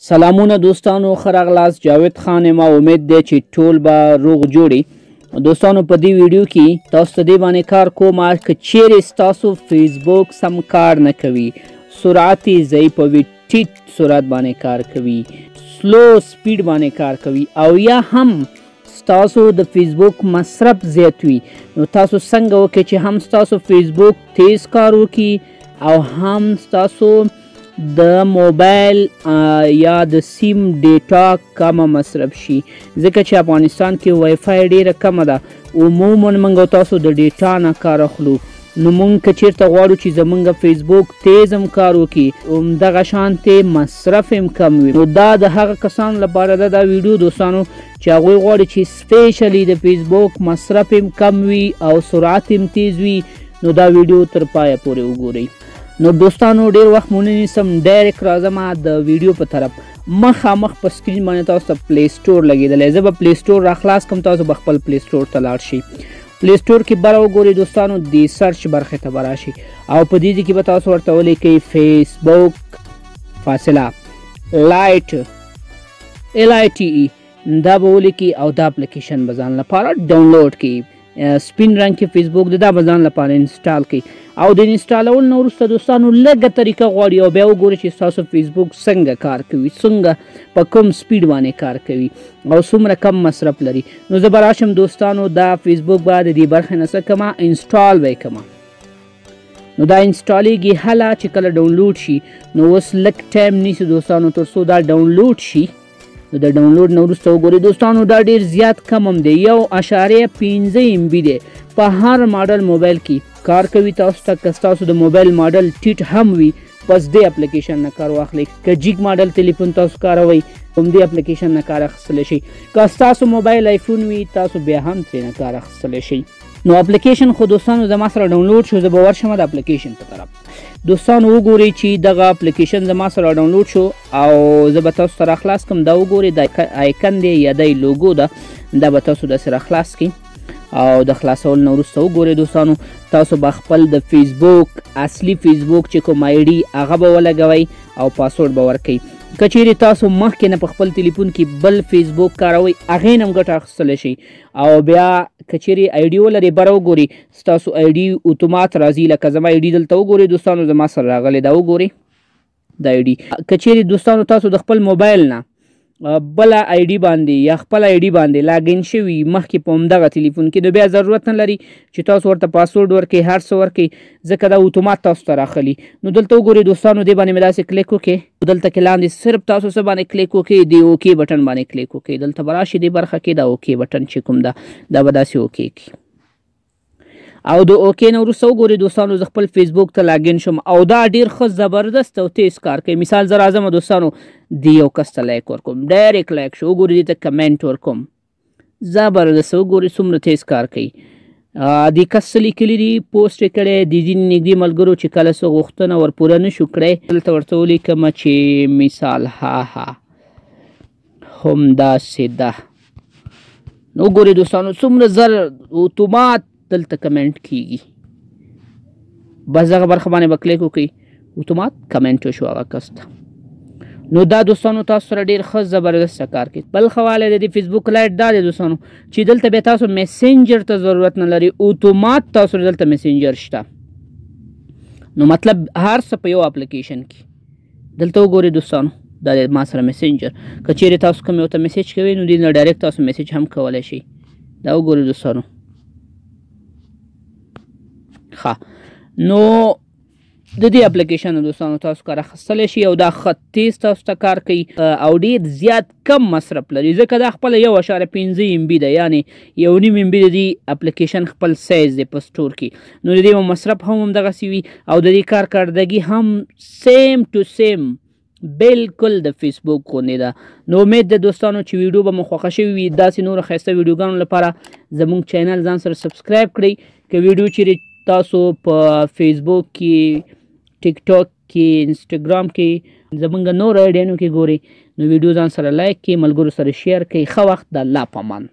سلامونه دوستانو، ښه راغلاست. جاوید خان یم. امید دی چې ټول به روغ جوړي. دوستانو په دې ویډیو کې تاسو ته دې باندې کار کوم که چیرې ستاسو فیسبوک سم کار نه کوي، سرعت یې ضعیف وي، ټیټ سرعت باندې کار کوي، سلو سپیډ باندې کار کوي، او یا هم ستاسو د فیسبوک مصرف زیات وي، نو تاسو څنګه وکړئ چې هم ستاسو فیسبوک تیز کار وکړي او هم ستاسو د موبایل یا د سیم ډیټا کمه مصرف شي، ځکه چې افغانستان کې وای فای ډیره کمه ده. عموما موږ تاسو د ډیټا نه کار اخلو، نو موږ که چیرته غواړو چې زموږ فیسبوک تیز هم کار وکړي، همدغه شانتې مصرف هم کم وي، نو دا د هغه کسانو لپاره ده دا ویډیو دوستانو چې هغوی غواړي چې سپیشلی د فیسبوک مصرف هم کم وي او سرعت هم تیز وي، نو دا ویډیو تر پایه پورې وګورئ. نو دوستانو ډیر وخت مونږ نیسم، ډایرکټ راځم د ویډیو په طرف. مخامخ په سکرین باندې تاسو ته پلی سټور لګېدلی، زه به پلی سټور راخلاص کړم، تاسو به خپل پلی سټور ته لاړ شئ. پلی سټور کې به راوګورئ دوستانو، د سرچ برخې ته به راشئ او په دې کې به تاسو ورته ولیکئ فیسبوک فاصله لایټ LITE دا به ولیکئ او دا اپلیکیشن به ځان لپاره ډاونلوډ کړئ. سپین رنګ کې فیسبوک دا به ځان لپاره انسټال کړئ او د انسټالول نه وروسته دوستانو لږه طریقه غواړي او بیا وګورئ چې ستاسو فیسبوک څنګه کار کوي، څنګه په کوم سپیډ باندې کار کوي او څومره کم مصرف لري. نو زه به راشم دوستانو، دا فیسبوک به د دې برخې نه څه کمه انسټال به یې کمه. نو دا انسټالیږي، هله چې کله ډاونلوډ شي نو اوس لږ ټایم نیسي دوستانو تر څو دا ډاونلوډ شي. نو د ډاونلوډ نه وروسته وګورئ دوستانو، دا ډیر زیات کم هم دی، 1.5 MB دی. په هر ماډل موبایل کې کار کوي. تاسو ته که ستاسو د موبایل ماډل ټیټ هم وي، بس دې اپلیکیشن نه کار واخلئ. که جیګ ماډل تلیفون تاسو کاروئ، هم دې اپلیکیشن نه کار اخیستلی شئ. که ستاسو موبایل آیفون وي، تاسو بیا هم ترې نه کار اخیستلی شئ. نو اپلیکیشن خو دوستانو زما سره ډاونلوډ شو، زه به ورشم د اپلیکیشن په طرف. دوستانو وګورئ چې دغه اپلیکیشن زما سره ډاونلوډ شو او زه به تاسو ته راخلاص کړم. دا وګورئ، دا آیکن دی یا دی لوګو ده، دا به تاسو داسې راخلاص کړئ او د خلاصول نه وروسته وګورئ دوستانو، تاسو به خپل د فیسبوک اصلي فیسبوک چې کوم ID هغه به ولګوئ او پاسورډ به ورکوئ. که چیرې تاسو مخکې نه په خپل تلیفون کې بل فیسبوک کاروئ، هغې نه هم ګټه اخیستلی شئ. او بیا که چیرې ID ولرئ، بره وګورئ ستاسو ID اتومات راځي. لکه زما ID دلته وګورئ دوستانو، زما سره راغلی دا وګورئ دا ID. که چیرې دوستانو تاسو د خپل موبایل نه بله ID باندې یا خپل ID باندې لاګین شوي مخکې په همدغه تلیفون کې، نو بیا ضرورت نه لري چې تاسو ورته پاسورډ ورکړئ، هر څه ورکړئ، ځکه دا اتومات تاسو ته راخلي. نو دلته وګورئ دوستانو، دې باندې مې داسې کلیک وکړئ، دلته کې لاندې صرف تاسو څه باندې کلیک وکړئ، د اوکې بټن باندې کلیک وکړئ. دلته به راشي دې برخه کې دا اوکې بټن چې کوم ده، دا به داسې اوکې کړي او د اوکې نه وروسته وګورئ دوستانو، زه خپل فیسبوک ته لاګین شم او دا ډیر ښه زبردست او تیز کار کوي. مثال زه راځم دوستانو، د یو کس ته لایک ورکوم، ډایرکټ لایک شو، وګورئ دې ته کمنټ ورکوم، زبردست. وګورئ څومره تیز کار کوي. د کس څه لیکلي دي، پوسټ یې کړی، د ځینې نږدې ملګرو چې کله څه غوښتنه ورپوره نه شو کړی، دلته ورته ولیکم چې مثال ها همداسې ده. نو وګورئ دوستانو څومره زر اتومات دلته کمنټ کیږي. بس دغه برخه باندې به کلیک وکړئ، اتومات کمنټ وشو هغه کس ته. نو دا دوستانو تاسو سره ډېر ښه زبردست کار کوي. بل ښه والی د دې فیسبوک لایټ دا دی دوستانو چې دلته بیا تاسو میسنجر ته ضرورت نه لري، اتومات تاسو دلته میسنجر شته. نو مطلب هر څه په یو اپلیکیشن کې. دلته وګورئ دوستانو، دا دی ما سره میسنجر. که چیرې تاسو کوم یو ته میسیج کوئ، نو دې نه ډایرکټ تاسو میسیج هم کولی شئ. دا وګورئ دوستانو. نو د دې اپلیکیشن دوستانو تاسو کار اخیستلی شي او دا ښه تیز تاسو ته کار کوي او ډېر زیات کم مصرف لري، ځکه دا خپله 1.5 MB ده، یعنې 1.5 MB د دې اپلیکیشن خپل سایز دی په سټور کې. نو د دې مصرف هم همدغسې وي او د دې کارکردګي هم سیم ټو سیم بالکل د فیسبوک غوندې ده. نو امید ده دوستانو چې ویډیو به مو خوښه شوي وي. داسې نورو ښایسته ویډیوګانو لپاره زموږ چینل ځان سره سبسکرایب کړئ. که ویډیو چیرې تاسو په فیسبوک کې، ټیک ټاک کې، انسټاګرام کې، زموږ نور ایډیانو کې ګورئ، نو ویډیو ځان سره لایک کړئ، ملګرو سره شیر کړئ. ښه وخت، د الله په امان.